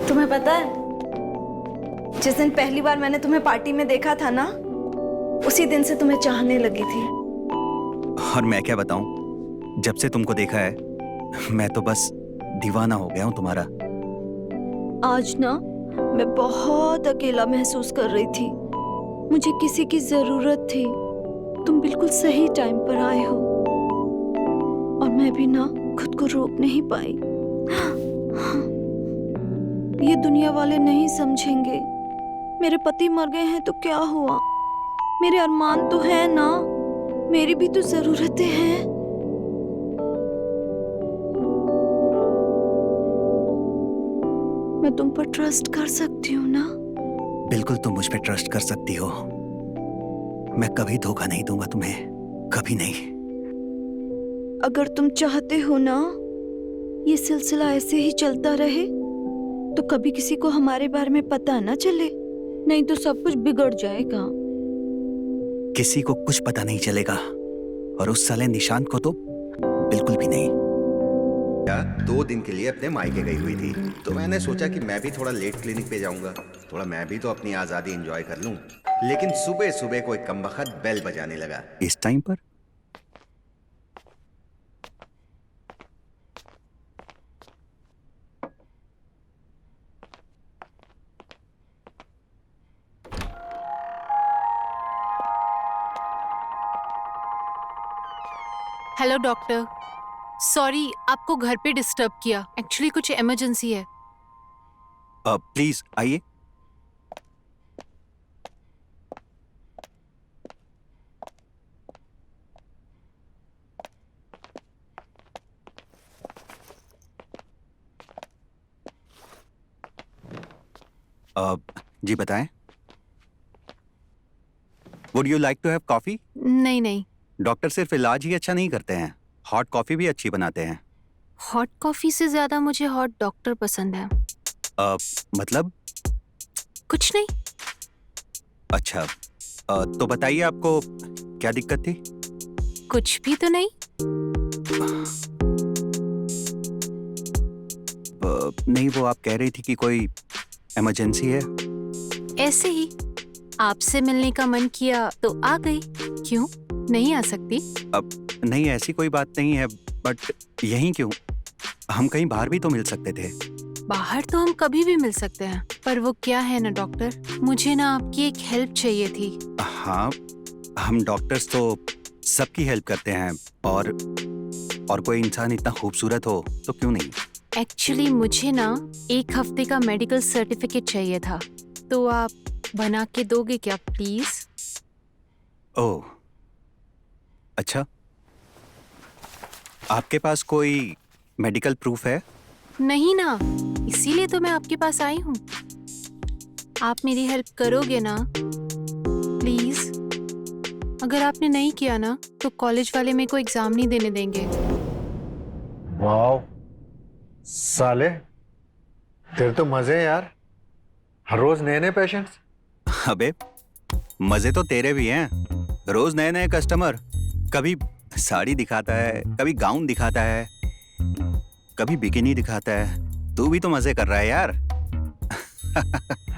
तुम्हें पता है, जिस दिन पहली बार मैंने तुम्हें पार्टी में देखा था ना, उसी दिन से तुम्हें चाहने लगी थी। और मैं क्या बताऊं, जब से तुमको देखा है मैं तो बस दीवाना हो गया हूं तुम्हारा। आज ना मैं बहुत अकेला महसूस कर रही थी। मुझे किसी की जरूरत थी। तुम बिल्कुल सही टाइम पर आए हो और मैं भी ना खुद को रोक नहीं पाई। ये दुनिया वाले नहीं समझेंगे। मेरे पति मर गए हैं तो क्या हुआ, मेरे अरमान तो है ना, मेरी भी तो जरूरतें हैं। मैं तुम पर ट्रस्ट कर सकती हूँ ना? बिल्कुल तुम मुझ पे ट्रस्ट कर सकती हो। मैं कभी धोखा नहीं दूंगा तुम्हें, कभी नहीं। अगर तुम चाहते हो ना ये सिलसिला ऐसे ही चलता रहे तो कभी किसी को हमारे बारे में पता ना चले, नहीं तो सब कुछ बिगड़ जाएगा। किसी को कुछ पता नहीं चलेगा और उस साले निशांत को तो बिल्कुल भी नहीं। 2 दिन के लिए अपने मायके गई हुई थी, तो मैंने सोचा कि मैं भी थोड़ा लेट क्लिनिक पे जाऊंगा, थोड़ा मैं भी तो अपनी आज़ादी एंजॉय कर लूं। लेकिन सुबह सुबह कोई कमबख्त बेल बजाने लगा। इस टाइम पर हेलो डॉक्टर, सॉरी आपको घर पे डिस्टर्ब किया। एक्चुअली कुछ इमरजेंसी है। प्लीज आइए। जी बताएं। Would you like to have coffee? नहीं नहीं, डॉक्टर सिर्फ इलाज ही अच्छा नहीं करते हैं, हॉट कॉफी भी अच्छी बनाते हैं। हॉट कॉफी से ज्यादा मुझे हॉट डॉक्टर पसंद है। मतलब? कुछ नहीं। अच्छा, तो बताइए आपको क्या दिक्कत थी? कुछ भी तो नहीं। नहीं, वो आप कह रही थी कि कोई इमरजेंसी है। ऐसे ही आपसे मिलने का मन किया तो आ गई। क्यों नहीं आ सकती? नहीं, ऐसी कोई बात नहीं है, बट यहीं क्यों? हम कहीं बाहर भी तो मिल सकते थे। बाहर तो हम कभी भी मिल सकते हैं, पर वो क्या है ना डॉक्टर, मुझे ना आपकी एक हेल्प चाहिए थी। हाँ, हम डॉक्टर्स तो सबकी हेल्प करते हैं, और कोई इंसान इतना खूबसूरत हो तो क्यों नहीं। एक्चुअली मुझे ना 1 हफ्ते का मेडिकल सर्टिफिकेट चाहिए था, तो आप बना के दोगे क्या प्लीज? ओह अच्छा, आपके पास कोई मेडिकल प्रूफ है? नहीं ना, इसीलिए तो मैं आपके पास आई हूँ। आप मेरी हेल्प करोगे ना प्लीज? अगर आपने नहीं किया ना तो कॉलेज वाले मेरे को एग्जाम नहीं देने देंगे। वाह साले, तेरे तो मजे हैं यार, हर रोज नए नए पेशेंट्स। अबे मजे तो तेरे भी हैं, रोज नए नए कस्टमर। कभी साड़ी दिखाता है, कभी गाउन दिखाता है, कभी बिकिनी दिखाता है। तू भी तो मजे कर रहा है यार।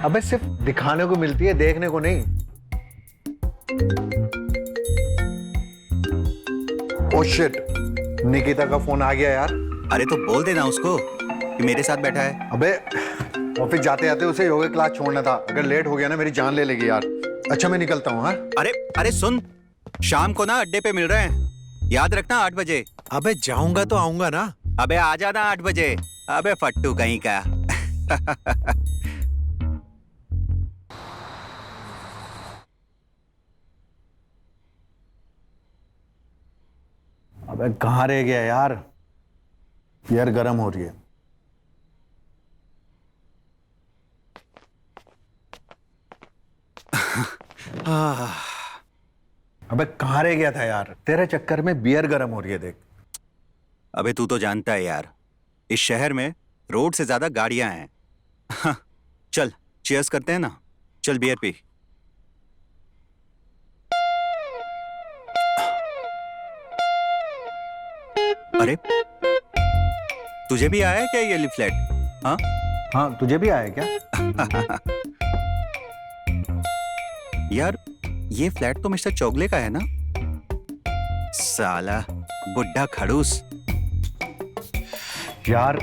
अबे सिर्फ दिखाने को मिलती है, देखने को नहीं। ओह शिट, निकिता का फोन आ गया यार। अरे तो बोल देना उसको कि मेरे साथ बैठा है। अबे ऑफिस जाते जाते उसे योगा क्लास छोड़ना था, अगर लेट हो गया ना मेरी जान ले लेगी यार। अच्छा मैं निकलता हूँ। हाँ अरे सुन, शाम को ना अड्डे पे मिल रहे हैं, याद रखना 8 बजे। अबे जाऊंगा तो आऊंगा ना। अबे आ जाना 8 बजे। अबे फट्टू कहीं का। अबे कहाँ रह गया यार, यार गर्म हो रही है। अबे कहाँ रह गया था यार, तेरे चक्कर में बियर गर्म हो रही है देख। अबे तू तो जानता है यार, इस शहर में रोड से ज्यादा गाड़ियां हैं। हाँ, चल चीयर्स करते हैं ना। चल बियर पी। अरे तुझे भी आया है क्या ये लिफलेट? हाँ हाँ तुझे भी आया क्या? यार ये फ्लैट तो मिस्टर चौगले का है ना? साला बुड्ढा खड़ूस। यार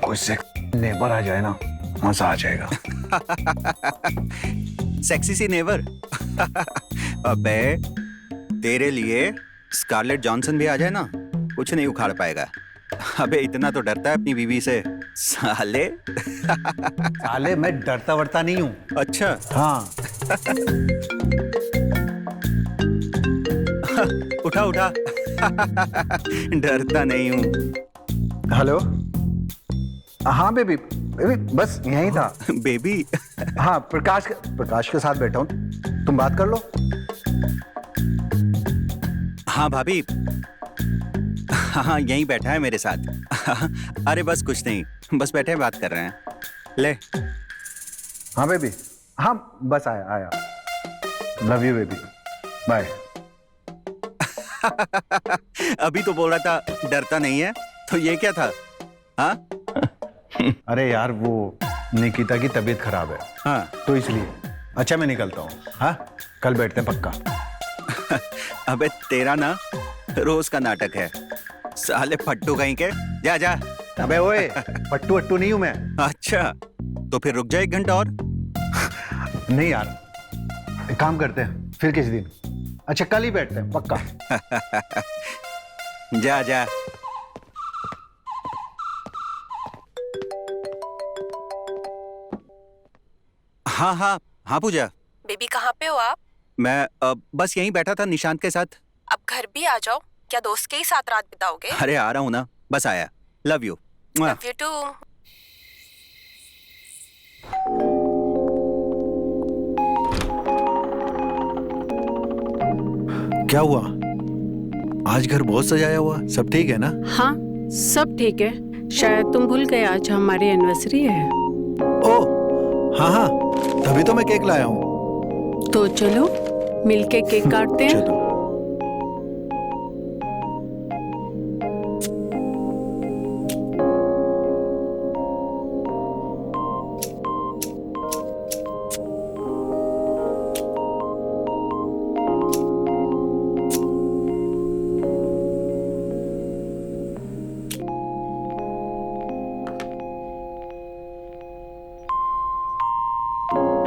कोई से नेबर आ जाए ना, मजा आ जाएगा। सेक्सी सी नेवर। अबे तेरे लिए स्कारलेट जॉनसन भी आ जाए ना, कुछ नहीं उखाड़ पाएगा। अबे इतना तो डरता है अपनी बीवी से साले। साले मैं डरता वरता नहीं हूँ। अच्छा हाँ उठा उठा। डरता नहीं हूँ। हेलो। हाँ बेबी, बेबी बस यहीं था। बेबी। हाँ प्रकाश के साथ बैठा हूँ, तुम बात कर लो। हाँ भाभी, हाँ यहीं बैठा है मेरे साथ। अरे बस कुछ नहीं, बस बैठे बात कर रहे हैं। ले। हाँ बेबी, हाँ बस आया। Love you baby, bye. अभी तो बोल रहा था डरता नहीं है, तो ये क्या था? हाँ अरे यार वो निकिता की तबीयत खराब है, हाँ तो इसलिए। अच्छा मैं निकलता हूँ, हाँ कल बैठते हैं पक्का। अबे तेरा ना रोज का नाटक है, साले फट्टू कहीं के। जा जा। अबे ओए, पट्टू अट्टू नहीं हूं मैं। अच्छा तो फिर रुक जा 1 घंटा और। नहीं यार, एक काम करते हैं फिर किसी दिन। अच्छा कल ही बैठते हैं पक्का। जा जा। हाँ हाँ हाँ पूजा, बेबी कहाँ पे हो आप? मैं बस यहीं बैठा था निशांत के साथ। अब घर भी आ जाओ, क्या दोस्त के ही साथ रात बिताओगे? अरे आ रहा हूँ ना, बस आया। Love you. Love you too. क्या हुआ? आज घर बहुत सजाया हुआ, सब ठीक है ना? हाँ सब ठीक है। शायद तुम भूल गए आज हमारी एनिवर्सरी है। ओह हाँ, तभी तो मैं केक लाया हूँ। तो चलो मिलके केक काटते हैं। चलो।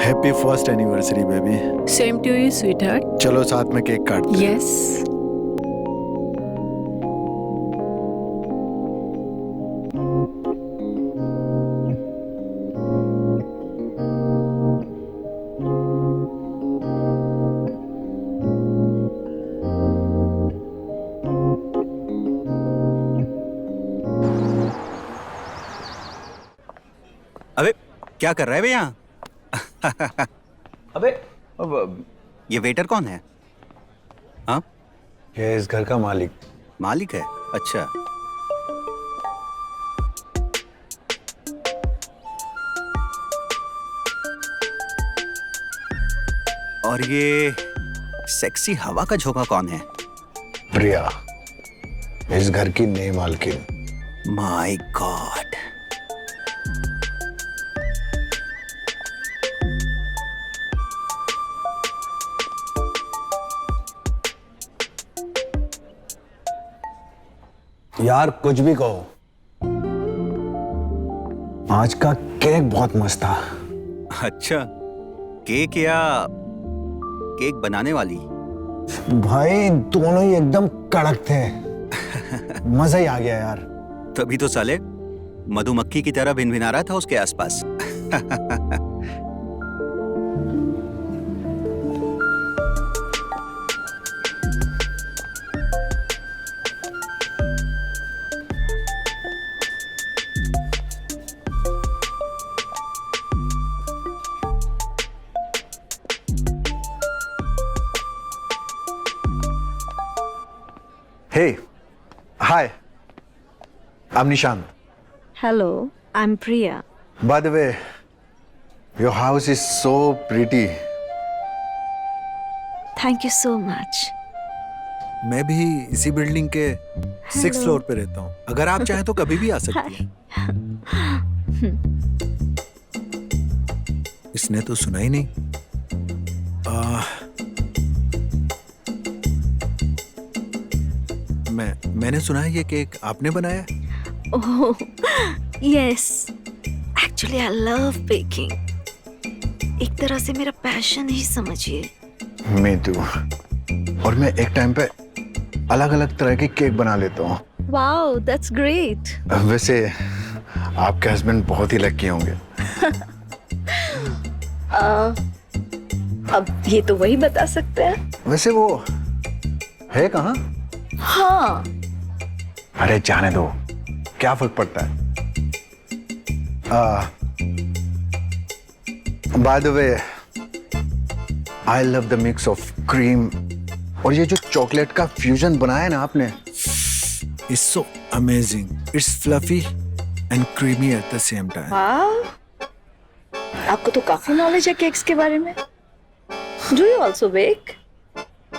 Happy first anniversary baby. Same to you sweetheart. चलो साथ में केक काटते हैं। यस। अबे क्या कर रहा है बे यहाँ? अबे ये वेटर कौन है? हाँ ये इस घर का मालिक। मालिक है? अच्छा। और ये सेक्सी हवा का झोंका कौन है? प्रिया, इस घर की नई मालकिन। My God. यार कुछ भी कहो, आज का केक बहुत मस्त था। अच्छा केक या केक बनाने वाली? भाई दोनों ही एकदम कड़क थे। मजा ही आ गया यार। तभी तो साले मधुमक्खी की तरह भिनभिना रहा था उसके आसपास। Hey, hi. I'm Nishant. Hello, I'm Priya. By the way, your house is so pretty. Thank you so much. मैं भी इसी बिल्डिंग के 6th फ्लोर पे रहता हूँ। अगर आप चाहें तो कभी भी आ सकती हैं। इसने तो सुना ही नहीं। मैंने सुना है ये केक आपने बनाया है? Oh yes, actually I love baking. एक तरह से मेरा पैशन ही समझिए। मैं तू और मैं एक टाइम पे अलग अलग तरह के केक बना लेता हूँ। Wow that's great. वैसे आपके हस्बैंड बहुत ही लकी होंगे। अब ये तो वही बता सकते हैं। वैसे वो है कहाँ? हाँ अरे जाने दो, क्या फर्क पड़ता है। By the way, I love the mix of cream और ये जो चॉकलेट का फ्यूजन बनाया है ना आपने। It's so amazing. It's fluffy and creamy at the same time. वाह, आपको तो काफी नॉलेज है केक्स के बारे में। Do you also bake?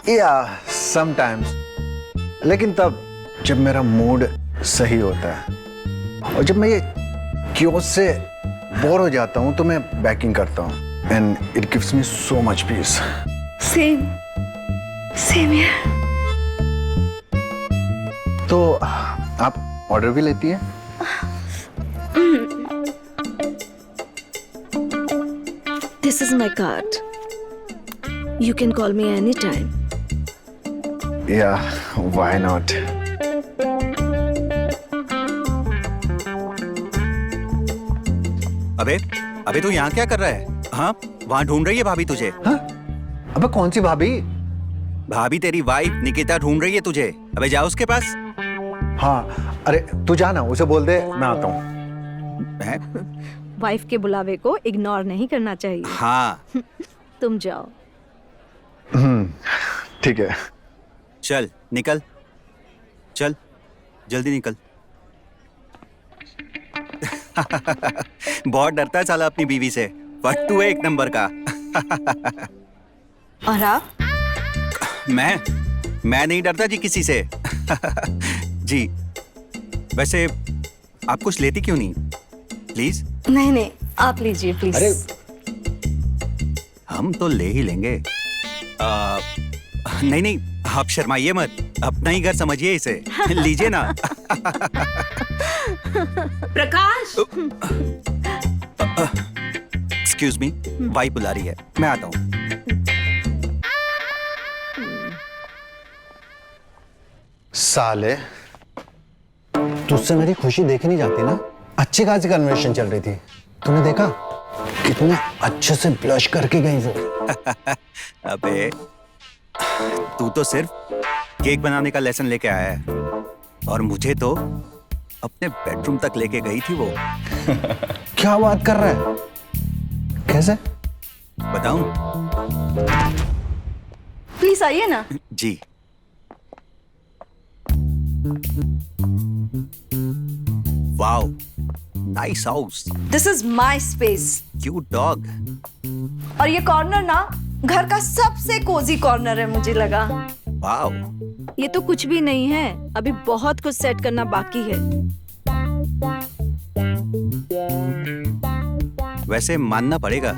Yeah sometimes, लेकिन तब जब मेरा मूड सही होता है और जब मैं ये क्यों से बोर हो जाता हूँ तो मैं बेकिंग करता हूँ and it gives me so much peace. Same same here. तो आप ऑर्डर भी लेती हैं? This is my card. You can call me anytime. या व्हाई नॉट। अबे तू यहाँ क्या कर रहा है? हाँ, वहाँ ढूंढ रही है भाभी तुझे। हाँ? अबे कौन सी भाभी? भाभी तेरी वाइफ निकिता ढूंढ रही है तुझे। अबे जा उसके पास। हाँ अरे तू जाना, उसे बोल दे मैं आता हूँ। हैं? वाइफ के बुलावे को इग्नोर नहीं करना चाहिए। हाँ तुम जाओ। ठीक है। चल निकल, चल जल्दी निकल। बहुत डरता है साला अपनी बीवी से। फट्टू है एक नंबर का। और आप? मैं नहीं डरता जी किसी से। जी वैसे आप कुछ लेती क्यों नहीं? प्लीज। नहीं आप लीजिए प्लीज। अरे हम तो ले ही लेंगे। नहीं आप शर्माइए मत, अपना ही घर समझिए इसे। लीजिए ना। प्रकाश, एक्सक्यूज मी, वाइफ बुला रही है, मैं आता हूँ। साले, तुझसे मेरी खुशी देखी नहीं जाती ना। अच्छी खासी कन्वर्सेशन चल रही थी, तूने देखा कितने अच्छे से ब्लश करके गई वो। अबे तू तो सिर्फ केक बनाने का लेसन लेके आया है और मुझे तो अपने बेडरूम तक लेके गई थी वो। क्या बात कर रहा है? कैसे बताऊं? प्लीज आइए ना। जी। Wow, nice house, this is my space. Cute dog. और ये कॉर्नर ना घर का सबसे कोजी कॉर्नर है मुझे लगा। वाओ, ये तो कुछ भी नहीं है, अभी बहुत कुछ सेट करना बाकी है। वैसे मानना पड़ेगा,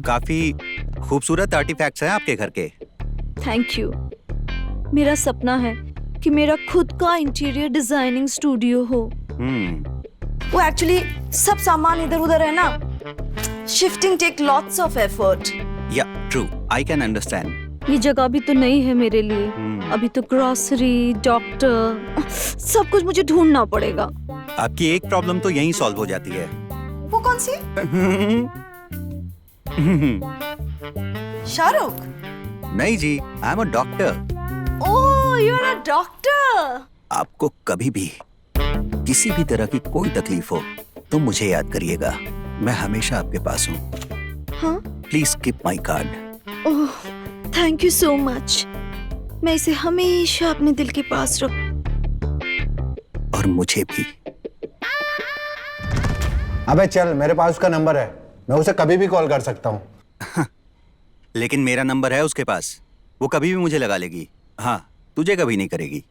काफी खूबसूरत आर्टिफैक्ट्स हैं आपके घर के। Thank you. मेरा सपना है कि मेरा खुद का इंटीरियर डिजाइनिंग स्टूडियो हो। वो एक्चुअली सब सामान इधर उधर है ना, shifting take lots of effort. Yeah true, I can understand. ये जगह भी तो नहीं है मेरे लिए। अभी तो ग्रोसरी, डॉक्टर, सब कुछ मुझे ढूंढना पड़ेगा। आपकी एक प्रॉब्लम तो यहीं सॉल्व हो जाती है। वो कौन सी? शाहरुख? नहीं जी, I am a doctor. Oh, you are a doctor. आपको कभी भी किसी भी तरह की कोई तकलीफ हो तो मुझे याद करिएगा, मैं हमेशा आपके पास हूँ। हाँ? Please keep my card. Oh, thank you so much. मैं इसे हमेशा अपने दिल के पास रख। और मुझे भी। अबे चल, मेरे पास उसका नंबर है, मैं उसे कभी भी कॉल कर सकता हूँ। लेकिन मेरा नंबर है उसके पास, वो कभी भी मुझे लगा लेगी। हाँ, तुझे कभी नहीं करेगी।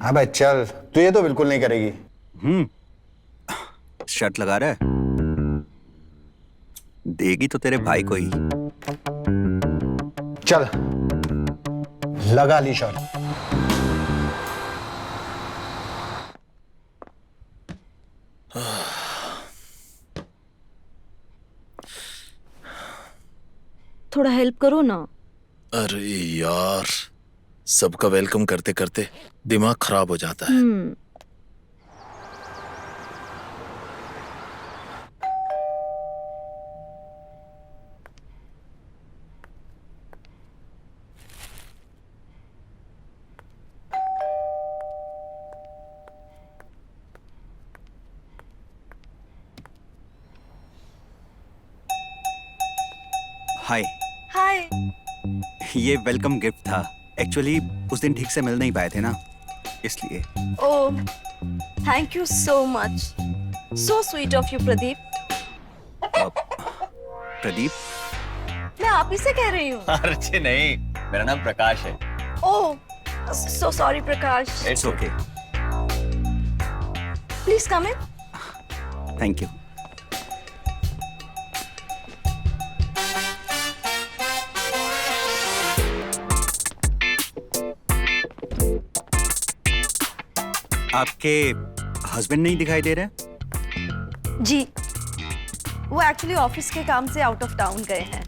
अबे चल, तू ये तो बिल्कुल नहीं करेगी। शर्ट लगा रहा है। देगी तो तेरे भाई को ही। चल लगा ली शर्त। थोड़ा हेल्प करो ना। अरे यार, सबका वेलकम करते करते दिमाग खराब हो जाता है। हाय। हाय। ये वेलकम गिफ्ट था। एक्चुअली उस दिन ठीक से मिल नहीं पाए थे ना, इसलिए। Oh, thank you so much. So sweet of you Pradeep. Pradeep? मैं आप ही से कह रही हूँ। अर्चे नहीं, मेरा नाम प्रकाश है। Oh, so sorry Prakash. It's okay. Please come in. Thank you. आपके हस्बैंड नहीं दिखाई दे रहे? जी, वो एक्चुअली ऑफिस के काम से आउट ऑफ टाउन गए हैं।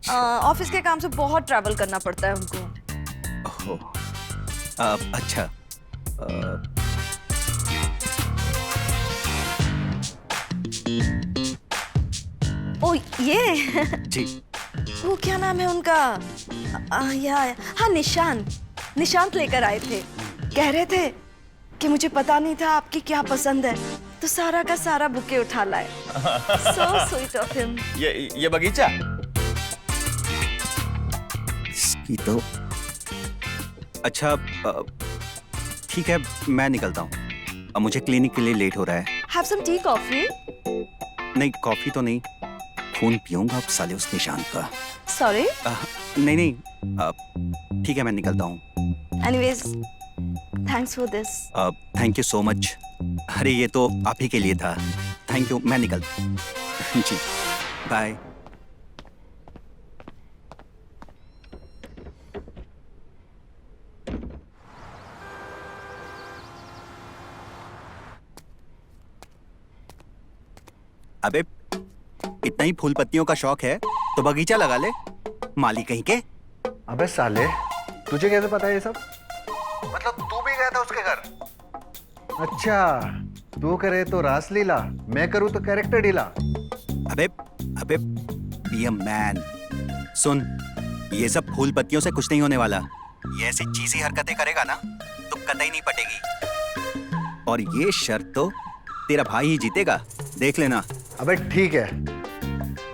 ऑफिस के काम से बहुत ट्रैवल करना पड़ता है उनको। ओह, अच्छा। ओ ये जी। वो क्या नाम है उनका? हाँ, निशांत लेकर आए थे। कह रहे थे कि मुझे पता नहीं था आपकी क्या पसंद है, तो सारा का सारा बुके उठा लाए। So sweet of him। ये बगीचा इसकी तो। अच्छा, ठीक है, मैं निकलता हूँ। अब मुझे क्लिनिक के लिए लेट हो रहा है। Have some tea, coffee? नहीं, कॉफी तो नहीं, खून पीऊंगा अब साले उस निशान का। Sorry? नहीं, ठीक है, मैं निकलता हूँ। Anyways, thanks for this। Thank you so much. अरे ये तो आप ही के लिए था। थैंक यू, मैं निकलता हूँ। जी, बाय। अबे, इतना ही फूल पत्तियों का शौक है तो बगीचा लगा ले, माली कहीं के। अबे साले, तुझे कैसे पता है ये सब? मतलब तू भी गया था उसके घर? अच्छा, तू करे तो रासलीला, मैं करूँ तो कैरेक्टर ढीला। अबे बी अ मैन। सुन, ये सब फूल पत्तियों से कुछ नहीं होने वाला। ये ऐसी चीज़ी हरकतें करेगा ना तो कतई नहीं पटेगी। और ये शर्त तो तेरा भाई ही जीतेगा, देख लेना। अबे ठीक है,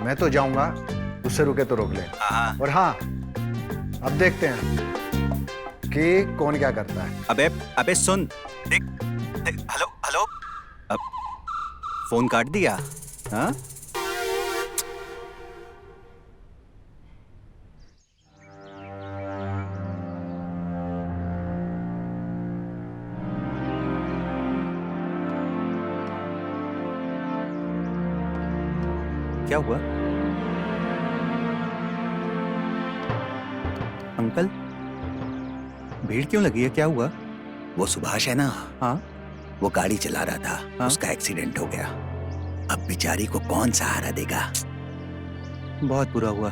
मैं तो जाऊंगा, उससे रुके तो रोक ले। हाँ। और हाँ, अब देखते हैं कि कौन क्या करता है। अबे सुन, देख, हेलो, अब फोन काट दिया। हाँ? क्या हुआ? अंकल, भीड़ क्यों लगी है? क्या हुआ? वो सुभाष है ना? हाँ। वो गाड़ी चला रहा था, हाँ? उसका एक्सीडेंट हो गया। अब बेचारी को कौन सहारा देगा? बहुत बुरा हुआ।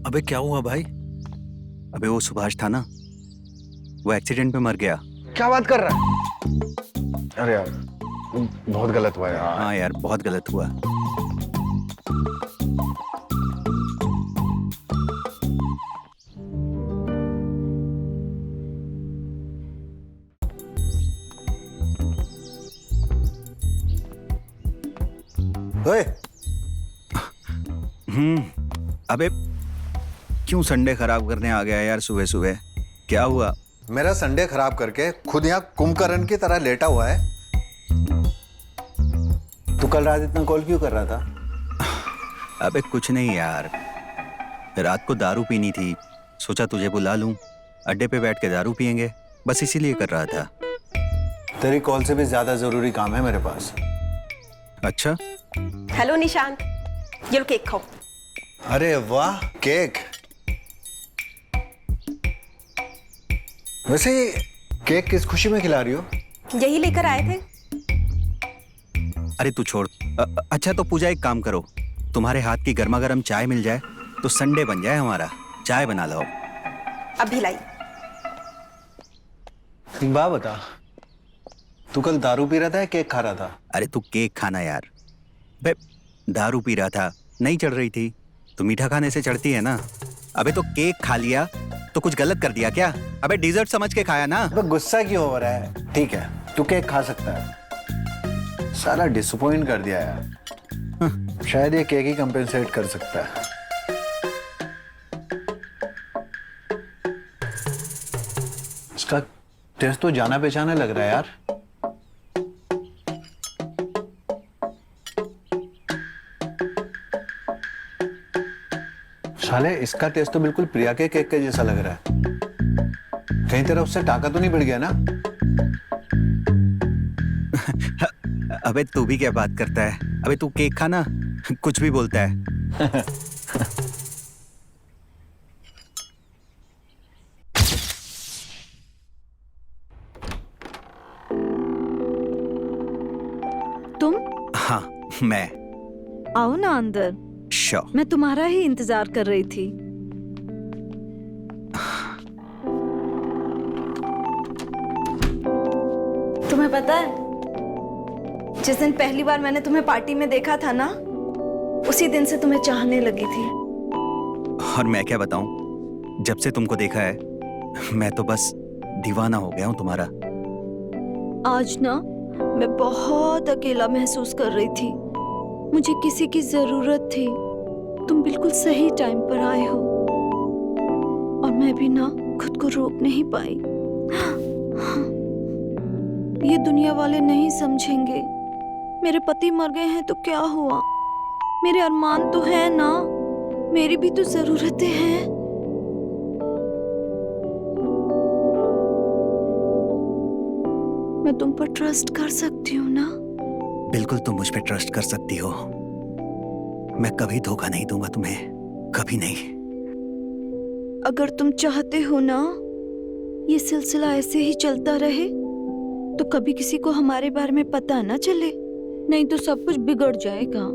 अबे क्या हुआ भाई? अबे वो सुभाष था ना, वो एक्सीडेंट में मर गया। क्या बात कर रहा है? अरे यार, बहुत गलत हुआ यार। हाँ यार, बहुत गलत हुआ। अबे क्यों संडे खराब करने आ गया यार सुबह सुबह? क्या हुआ? मेरा संडे खराब करके खुद यहाँ कुंभकर्ण की तरह लेटा हुआ है। तू कल रात इतना कॉल क्यों कर रहा था? अबे कुछ नहीं यार, रात को दारू पीनी थी, सोचा तुझे बुला लूं, अड्डे पे बैठ के दारू पियेंगे। बस इसीलिए कर रहा था। तेरी कॉल से भी ज्यादा जरूरी काम है मेरे पास। अच्छा, हेलो निशांत, ये लो केक खाओ। अरे वाह, केक। वैसे ये केक किस खुशी में खिला रही हो? यही लेकर आए थे। अरे तू छोड़। अच्छा तो पूजा, एक काम करो, तुम्हारे हाथ की गर्मा गर्म चाय मिल जाए तो संडे बन जाए हमारा। चाय बना लो। अभी लाई। एक बात बता, तू कल दारू पी रहा था या केक खा रहा था? अरे तू केक खाना यार। बे, दारू पी रहा था, नहीं चढ़ रही थी तो मीठा खाने से चढ़ती है ना। अबे तो केक खा लिया तो कुछ गलत कर दिया क्या? अबे डिजर्ट समझ के खाया ना। अबे गुस्सा क्यों हो रहा है? ठीक है, तू केक खा सकता है। सारा डिसअपॉइंट कर दिया यार। शायद ये केक ही कंपेंसेट कर सकता है। इसका टेस्ट तो जाना पहचाना लग रहा है यार। साले, इसका टेस्ट तो बिल्कुल प्रिया के केक के जैसा लग रहा है। कहीं तेरा उससे टाका तो नहीं बढ़ गया ना? अबे तू भी क्या बात करता है? अबे तू केक खाना, कुछ भी बोलता है। तुम हाँ, मैं। आओ ना अंदर, श्योर। मैं तुम्हारा ही इंतजार कर रही थी। तुम्हें पता है, जिस दिन पहली बार मैंने तुम्हें पार्टी में देखा था ना, उसी दिन से तुम्हें चाहने लगी थी। और मैं क्या बताऊं, जब से तुमको देखा है मैं तो बस दीवाना हो गया हूं तुम्हारा। आज ना मैं बहुत अकेला महसूस कर रही थी। मुझे किसी की जरूरत थी। तुम बिल्कुल सही टाइम पर आए हो और मैं भी ना खुद को रोक नहीं पाई। ये दुनिया वाले नहीं समझेंगे। मेरे पति मर गए हैं तो क्या हुआ? मेरे अरमान तो है ना, मेरी भी तो जरूरतें हैं। मैं तुम पर ट्रस्ट कर सकती हूँ ना? बिल्कुल तुम मुझ पे ट्रस्ट कर सकती हो। मैं कभी धोखा नहीं दूंगा तुम्हें, कभी नहीं। अगर तुम चाहते हो ना ये सिलसिला ऐसे ही चलता रहे तो कभी किसी को हमारे बारे में पता ना चले, नहीं तो सब कुछ बिगड़ जाएगा।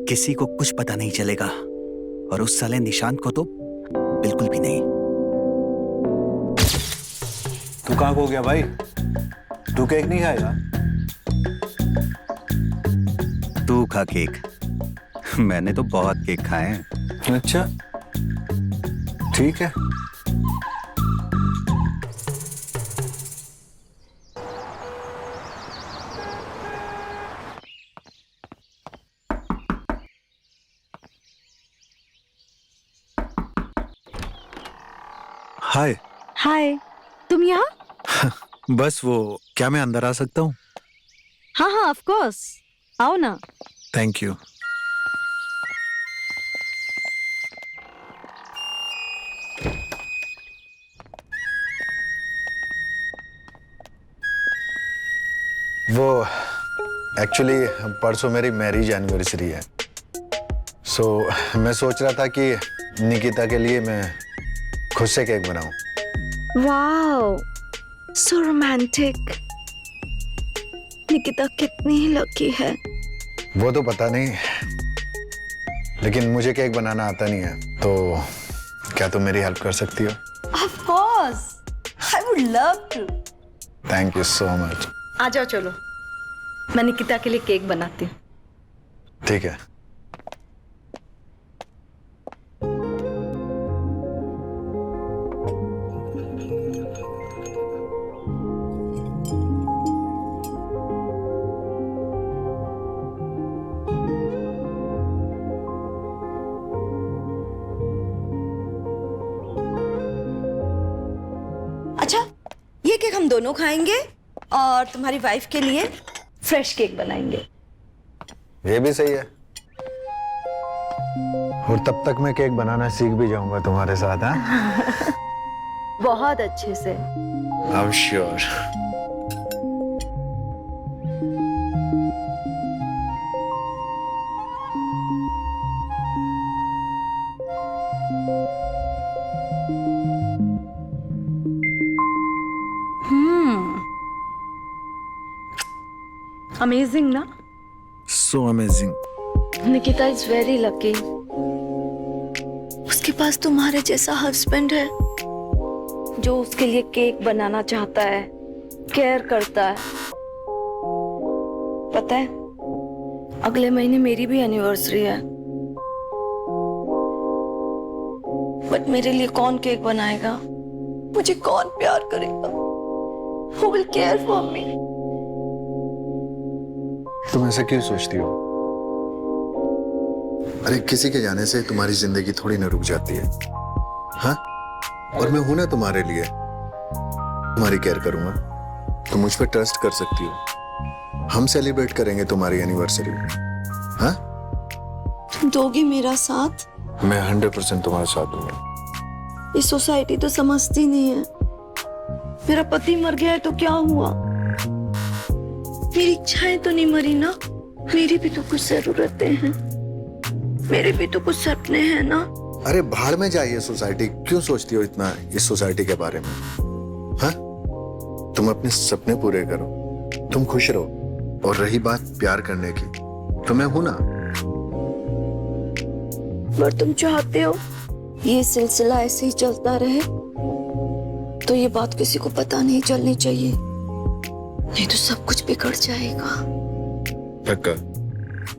किसी को कुछ पता नहीं चलेगा और उस साले निशांत को तो बिल्कुल भी नहीं। तू कहाँ खो गया भाई? तू केक नहीं खाएगा? तू खा केक, मैंने तो बहुत केक खाए हैं। अच्छा, ठीक है। हाय। हाय, तुम यहाँ? बस वो, क्या मैं अंदर आ सकता हूँ? हाँ हाँ, ऑफ कोर्स, आओ ना। Thank you. वो एक्चुअली परसों मेरी मैरिज एनिवर्सरी है, सो मैं सोच रहा था कि निकिता के लिए मैं खुद से केक बनाऊं। Wow, so romantic. निकिता कितनी ही लकी है। वो तो पता नहीं, लेकिन मुझे केक बनाना आता नहीं है, तो क्या तुम मेरी हेल्प कर सकती हो? Of course, I would love to. Thank you so much. आ जाओ, चलो मैं निकिता के लिए केक बनाती हूँ। ठीक है। अच्छा, ये केक हम दोनों खाएंगे और तुम्हारी वाइफ के लिए फ्रेश केक बनाएंगे। ये भी सही है। और तब तक मैं केक बनाना सीख भी जाऊंगा तुम्हारे साथ। हाँ? बहुत अच्छे से। I'm sure. अमेजिंग ना? So amazing. Nikita is very lucky. उसके पास तुम्हारे जैसा हस्बैंड है जो उसके लिए केक बनाना चाहता है, केयर करता है। पता है, अगले महीने मेरी भी एनिवर्सरी है, बट मेरे लिए कौन केक बनाएगा? मुझे कौन प्यार करेगा? Who will care for me? तुम ऐसा क्यों सोचती हो? अरे किसी के जाने से तुम्हारी जिंदगी थोड़ी ना रुक जाती है। हाँ, और मैं हूं ना तुम्हारे लिए, तुम्हारी केयर करूंगा। तुम मुझ पर ट्रस्ट कर सकती हो। हम सेलिब्रेट करेंगे तुम्हारी एनिवर्सरी। हाँ, तुम दोगे मेरा साथ? मैं 100% तुम्हारा साथ दूंगा। ये सोसाइटी तो समझती नहीं है। मेरा पति मर गया है तो क्या हुआ? मेरी इच्छाएं तो नहीं मरी ना? मेरी भी तो कुछ जरूरतें हैं, मेरे भी तो कुछ सपने हैं ना? अरे भाड़ में जाइए सोसाइटी, क्यों सोचती हो इतना इस सोसाइटी के बारे में? हाँ, तुम अपने सपने पूरे करो, तुम खुश रहो। और रही बात प्यार करने की, तो मैं हूं ना। पर तुम चाहते हो ये सिलसिला ऐसे ही चलता रहे, तो ये बात किसी को पता नहीं चलनी चाहिए, नहीं तो सब कुछ बिगड़ जाएगा। पक्का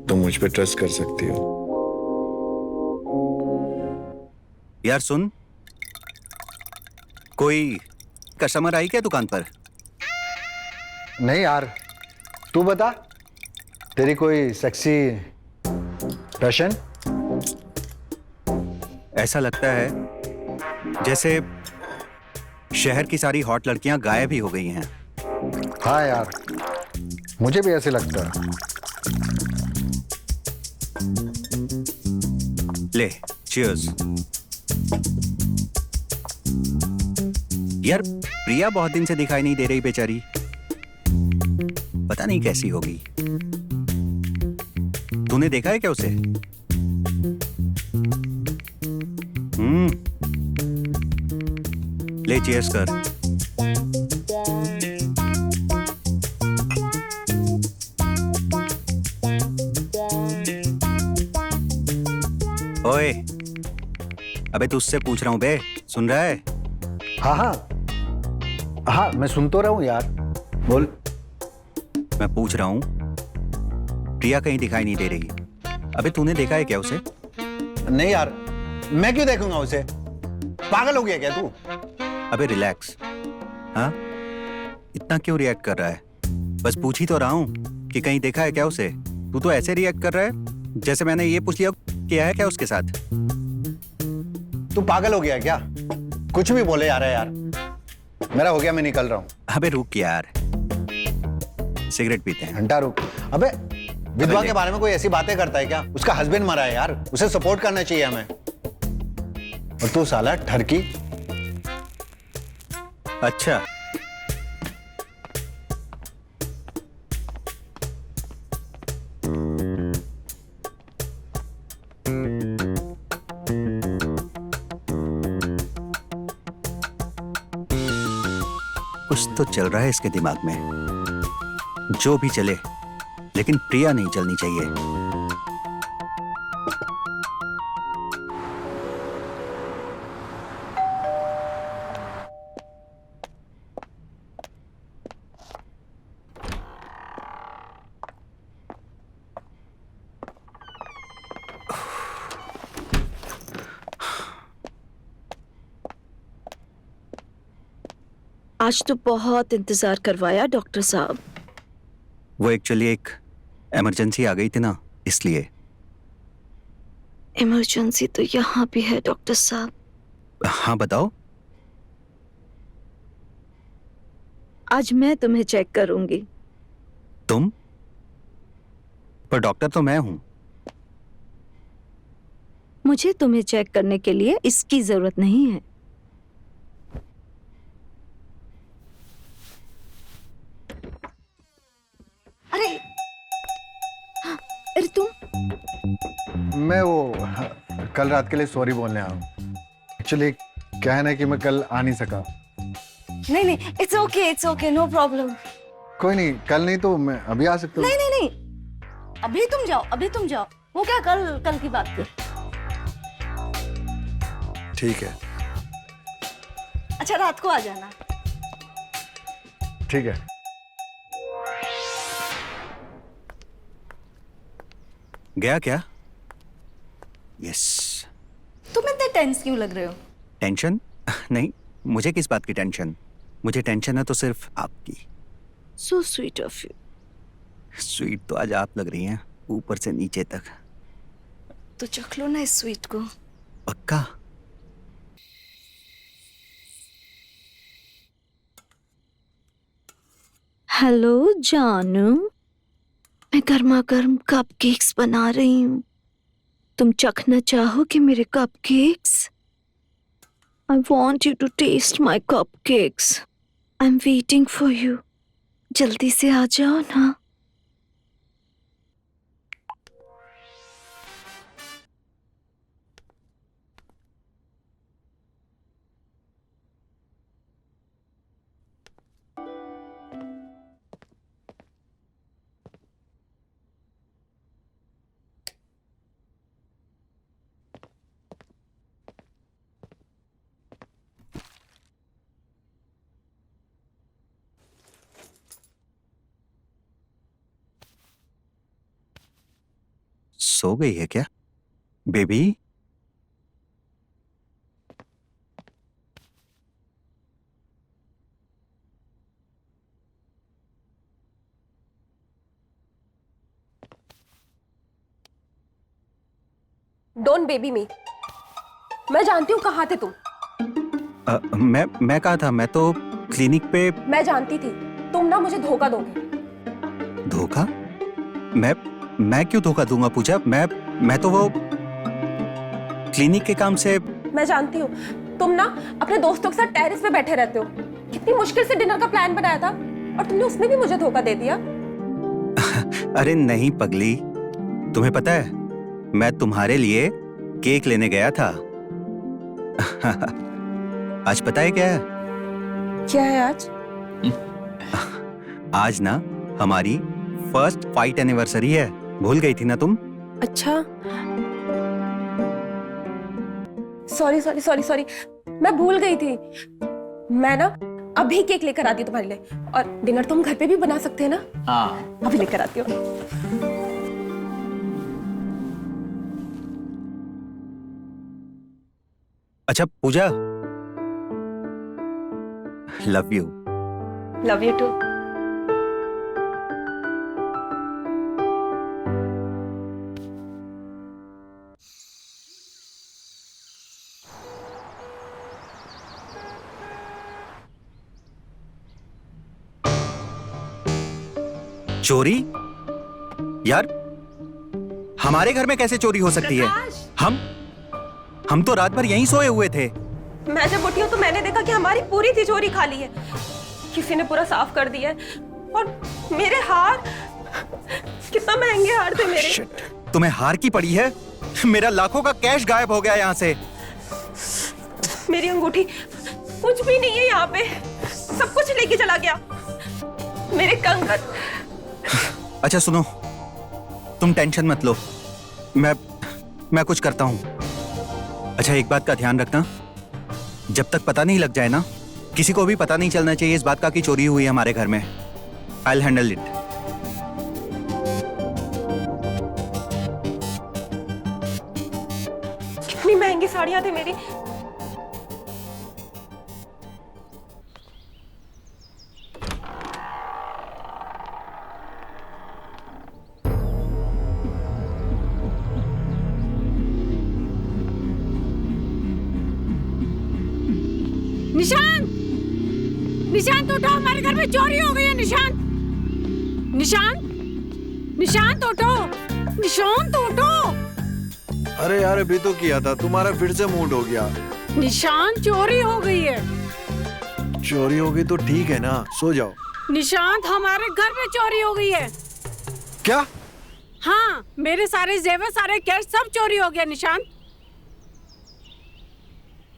तुम मुझ पे ट्रस्ट कर सकती हो। यार सुन, कोई कस्टमर आई क्या दुकान पर? नहीं यार, तू बता, तेरी कोई सेक्सी पैशन? ऐसा लगता है जैसे शहर की सारी हॉट लड़कियां गायब ही हो गई हैं। हाँ यार, मुझे भी ऐसे लगता है। ले, चीयर्स। यार प्रिया बहुत दिन से दिखाई नहीं दे रही बेचारी, पता नहीं कैसी होगी। तूने देखा है क्या उसे? ले चीयर्स कर। ओए, अबे तुझसे पूछ रहा हूं बे, सुन रहा है? हाँ हाँ हाँ, मैं सुन तो रहा हूँ यार, बोल। मैं पूछ रहा हूं, प्रिया कहीं दिखाई नहीं दे रही। अबे तूने देखा है क्या उसे? नहीं यार, मैं क्यों देखूंगा उसे? पागल हो गया क्या तू? अबे रिलैक्स। हाँ, इतना क्यों रिएक्ट कर रहा है? बस पूछ ही तो रहा हूं कि कहीं देखा है क्या उसे। तू तो ऐसे रिएक्ट कर रहा है जैसे मैंने ये पूछ लिया किया है क्या उसके साथ। तू पागल हो गया क्या? कुछ भी बोले जा रहा है यार। मेरा हो गया, मैं निकल रहा हूँ। अबे रुक यार, सिगरेट पीते हैं। घंटा रुक। अबे विधवा ले। के बारे में कोई ऐसी बातें करता है क्या? उसका हस्बैंड मरा है यार, उसे सपोर्ट करना चाहिए हमें। और तू साला ठरकी। अच्छा, कुछ तो चल रहा है इसके दिमाग में। जो भी चले, लेकिन प्रिया नहीं चलनी चाहिए। आज तो बहुत इंतजार करवाया डॉक्टर साहब। वो एक्चुअली एक इमरजेंसी आ गई थी ना, इसलिए। इमरजेंसी तो यहाँ भी है डॉक्टर साहब। हाँ बताओ। आज मैं तुम्हें चेक करूंगी। तुम? पर डॉक्टर तो मैं हूं। मुझे तुम्हें चेक करने के लिए इसकी जरूरत नहीं है। अरे अरे तुम मैं वो कल रात के लिए सॉरी बोलने आया हूँ। एक्चुअली क्या है ना कि मैं कल आ नहीं सका। नहीं नहीं, इट्स ओके, नो प्रॉब्लम। कोई नहीं, कल नहीं तो मैं अभी आ सकता हूँ। नहीं नहीं नहीं, अभी तुम जाओ। वो क्या कल की बात थी। ठीक है। अच्छा रात को आ जाना। ठीक है। गया क्या? यस। तुम इतने टेंस क्यों लग रहे हो? टेंशन? नहीं, मुझे किस बात की टेंशन? मुझे टेंशन है तो सिर्फ आपकी। सो स्वीट ऑफ यू। स्वीट तो आज आप लग रही हैं, ऊपर से नीचे तक। तो चख लो ना इस स्वीट को। पक्का? हेलो जानू, मैं गर्मा गर्म कपकेक्स बना रही हूँ। तुम चखना चाहोगे मेरे cupcakes? I want you to taste my cupcakes. I'm waiting for you. जल्दी से आ जाओ ना। सो गई है क्या बेबी? डोंट बेबी मी। मैं जानती हूँ कहाँ थे तुम। मैं कहा था, मैं तो क्लिनिक पे। मैं जानती थी तुम ना मुझे धोखा दोगे। धोखा? मैं क्यों धोखा दूंगा पूजा? मैं तो वो क्लिनिक के काम से। मैं जानती हूँ तुम ना अपने दोस्तों के साथ टेरेस पे बैठे रहते हो। कितनी मुश्किल से डिनर का प्लान बनाया था और तुमने उसमें भी मुझे धोखा दे दिया। अरे नहीं पगली, तुम्हें पता है मैं तुम्हारे लिए केक लेने गया था। आज पता है क्या है? क्या है आज? आज ना हमारी फर्स्ट फाइट एनिवर्सरी है। भूल गई थी ना तुम? अच्छा सॉरी, मैं भूल गई थी। मैं ना अभी केक लेकर आती हूँ तुम्हारे लिए, और डिनर तुम घर पे भी बना सकते हैं ना। हाँ अभी लेकर आती हूँ। अच्छा Puja, love you. Love you too. चोरी? यार हमारे घर में कैसे चोरी हो सकती है? हम तो रात भर यहीं सोए हुए थे। मैं जब उठी हूँ तो मैंने देखा कि हमारी पूरी तिजोरी खाली है। किसी ने पूरा साफ कर दिया है। और मेरे हार, कितना महंगे हार थे मेरे। Shit. तुम्हें हार की पड़ी है? मेरा लाखों का कैश गायब हो गया यहाँ से। मेरी अंगूठी, कुछ भी नहीं है यहाँ पे। सब कुछ लेके चला गया। मेरे कंगन। अच्छा सुनो, तुम टेंशन मत लो, मैं कुछ करता हूँ। अच्छा एक बात का ध्यान रखना, जब तक पता नहीं लग जाए ना, किसी को भी पता नहीं चलना चाहिए इस बात का कि चोरी हुई है हमारे घर में। I'll handle it. कितनी महंगी साड़ियां थी मेरी। निशांत, निशांत उठो, हमारे घर में चोरी हो गई है। निशांत, निशांत उठो, निशांत उठो। अरे यार अभी तो किया था, तुम्हारा फिर से मूड हो गया। निशांत चोरी हो गई है। चोरी हो गई तो ठीक है ना, सो जाओ। निशांत हमारे घर में चोरी हो गई है। क्या? हाँ, मेरे सारे जेवर, सारे कैश सब चोरी हो गया निशान।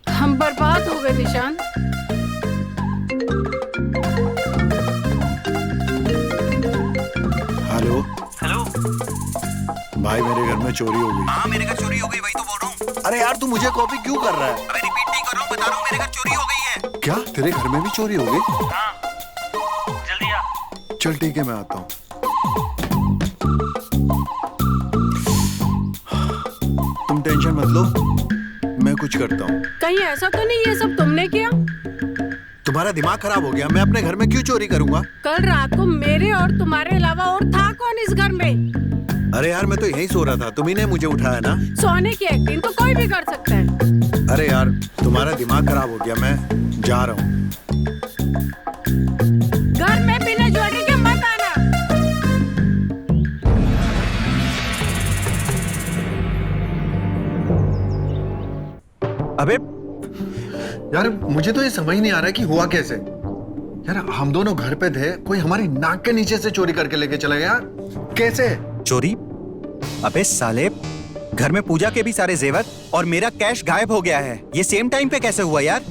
हम बर्बाद हो गए निशान। हेलो भाई, मेरे घर में चोरी हो गई। हाँ मेरे घर चोरी हो गई, वही तो बोल रहा हूँ। अरे यार, तू मुझे कॉपी क्यों कर रहा है? अबे रिपीट नहीं कर रहा हूँ, बता रहा हूँ मेरे घर चोरी हो गई है। क्या तेरे घर में भी चोरी हो गई? हाँ, जल्दी आ। चल ठीक है, मैं आता हूँ। तुम टेंशन मत लो, मैं कुछ करता हूँ। कहीं ऐसा तो नहीं ये सब तुमने किया? तुम्हारा दिमाग खराब हो गया? मैं अपने घर में क्यों चोरी करूंगा? कल रात को मेरे और तुम्हारे अलावा और था कौन इस घर में? अरे यार, मैं तो यहीं सो रहा था, तुम्ही ने मुझे उठाया ना। सोने की एक्टिंग तो कोई भी कर सकता है। अरे यार, तुम्हारा दिमाग खराब हो गया, मैं जा रहा हूँ। घर में बिना ज्वेलरी के मत आना। अबे यार, मुझे तो ये समझ नहीं आ रहा कि हुआ कैसे। यार, हम दोनों घर पे थे, कोई हमारी नाक के नीचे से चोरी करके लेके चला गया। कैसे? चोरी? अबे साले, घर में पूजा के भी सारे जेवर और मेरा कैश गायब हो गया है। ये सेम टाइम पे कैसे हुआ यार?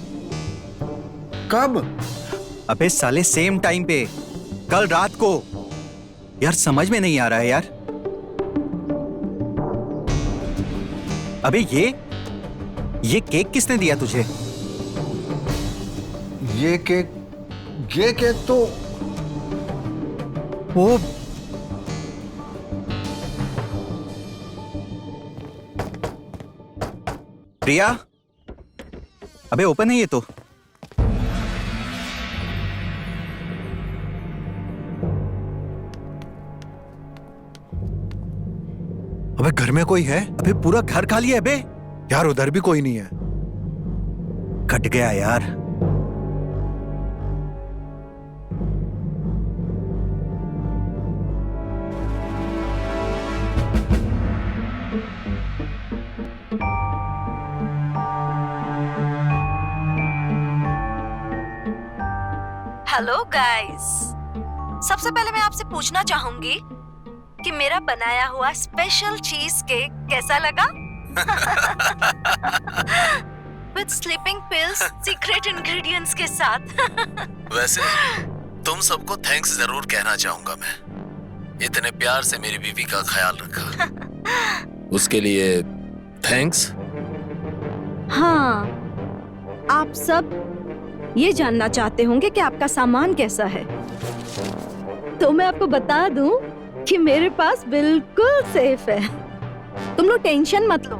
कब? अबे साले सेम टाइम पे, कल रात को। यार समझ में नहीं आ रहा है यार। अबे ये केक किसने दिया तुझे? ये केक तो ओ प्रिया, अबे ओपन है ये तो। अबे घर में कोई है? अबे पूरा घर खाली है बे। यार, उधर भी कोई नहीं है। कट गया यार। हेलो गाइस, सबसे पहले मैं आपसे पूछना चाहूंगी कि मेरा बनाया हुआ स्पेशल चीज केक कैसा लगा? With sleeping pills, secret ingredients के साथ। वैसे तुम सबको थैंक्स जरूर कहना चाहूंगा मैं। इतने प्यार से मेरी बीवी का ख्याल रखा, उसके लिए थैंक्स। हाँ, आप सब ये जानना चाहते होंगे कि आपका सामान कैसा है, तो मैं आपको बता दूं कि मेरे पास बिल्कुल सेफ है। तुम लोग टेंशन मत लो।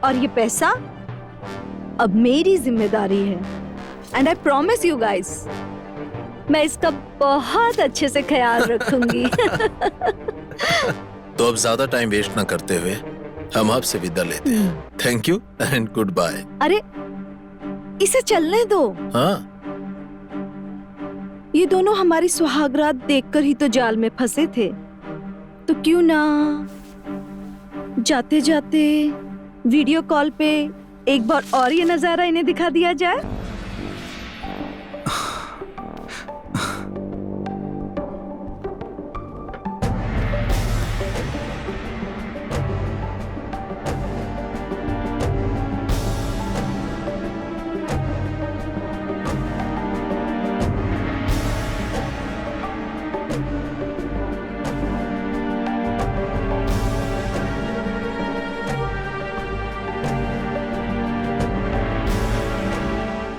और ये पैसा अब मेरी जिम्मेदारी है, and I promise you guys, मैं इसका बहुत अच्छे से ख्याल रखूंगी। तो अब ज्यादा टाइम वेस्ट ना करते हुए हम आपसे विदा लेते हैं। Thank you and goodbye. अरे इसे चलने दो। हाँ, ये दोनों हमारी सुहागरात देखकर ही तो जाल में फंसे थे, तो क्यों ना जाते जाते वीडियो कॉल पे एक बार और ये नजारा इन्हें दिखा दिया जाए।